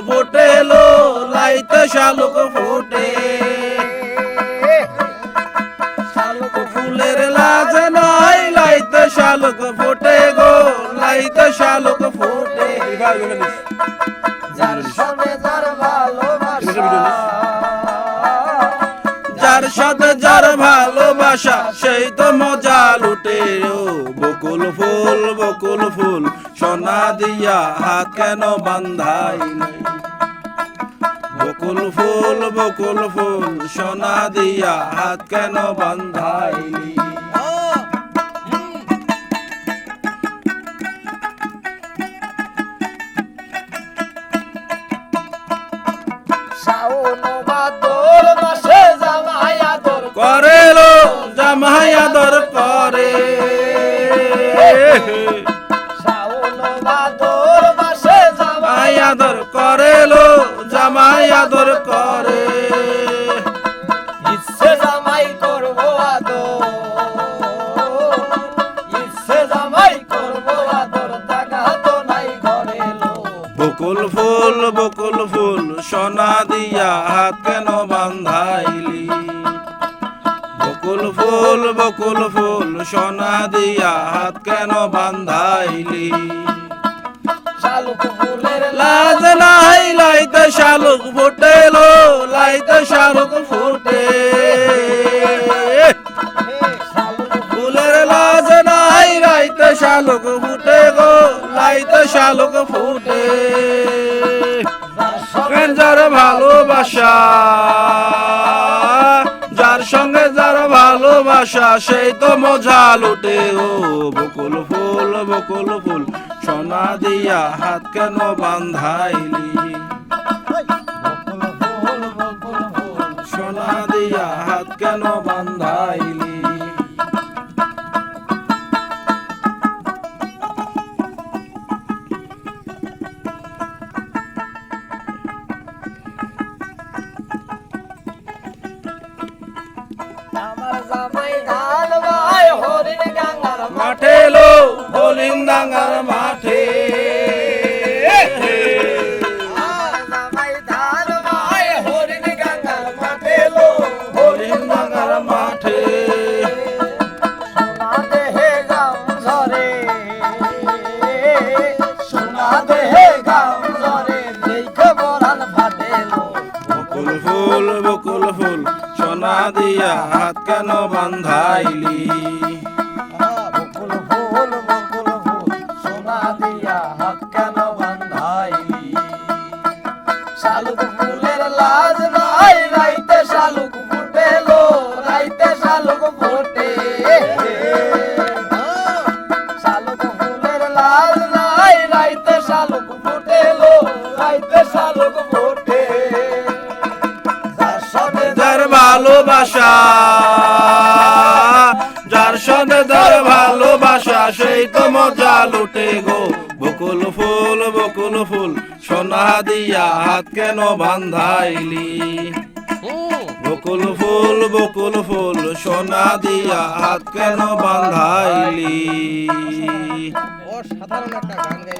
ফোটে লো লাইতে শালুক ফোটে শালুক ফুলের লাজ নাই লাইতে শালুক ফোটে গো লাইতে শালুক ফোটে যার সঙ্গে যার ভালোবাসা যার সাথে যার ভালোবাসা সেই তো মজা লুটে ও বকুল ফুল সোনা দিয়া হাত কেন বান্ধাইলে বকুল ফুল সোনা দিয়া হাত কেন বান্ধাইলি শাওন ভাদর মাসে জামাই আদর করে লো জামাই আদর করে শাওন ভাদর মাসে জামাই জামাই আদর করে লো জামাই আদর করে ইচ্ছে জামাই করব আদর ইচ্ছে জামাই করব আদর টাকা তো নাই ঘরে লো বকুল ফুল সোনা দিয়া হাত কেন বান্ধাইলি বকুল ফুল সোনা দিয়া হাত কেন বান্ধাইলি শালুক ফুলের লাজ নাই লাইতে শালুক ফোটে লো লাইতে শালুক ফোটে শালুক ফুলের লাজ নাই লাইতে শালুক ফুটে গো লাইতে শালুক ফুটে যার ভালোবাসা যার সঙ্গে যার ভালোবাসা সেই তো মজা লুটে ও বকুল ফুল সোনা দিয়া হাত কেন বান্ধাইলি সোনা দিয়া হাত কেন বান্ধাইলি আমার জামাই ধান ভাই হরিণ গঙ্গার মাঠে লো হলিন্দাঙ্গার মাঠে আমার জামাই ধান ভাই হরিণ গঙ্গার মাঠে লো হলিন্দাঙ্গার মাঠে সোনা দেহে গাম ঝরে সোনা দেহে গাম ঝরে দেখে বরান ফাটে লো বকুল ফুল সোনা দিয়া হাত কেন বান্ধাইলি বকুল ফুল সোনা দিয়া হাত কেন বান্ধাইলি শালুক ফুলের লাজ নাই রাইতে শালুক ফুটে লো রাইতে শালুক ফোটে শালুক ফুলের লাজ নাই রাইতে শালুক ফুটে লো রাইতে শালুক ফোটে যার সঙ্গে যার ভালোবাসা যার সঙ্গে যার ভালোবাসা সেই তো মজা লুটে গো বকুল ফুল সোনা দিয়া হাত কেন বান্ধাইলি বকুল ফুল সোনা দিয়া হাত কেন বান্ধাইলি অসাধারণ একটা গান গাইলেন।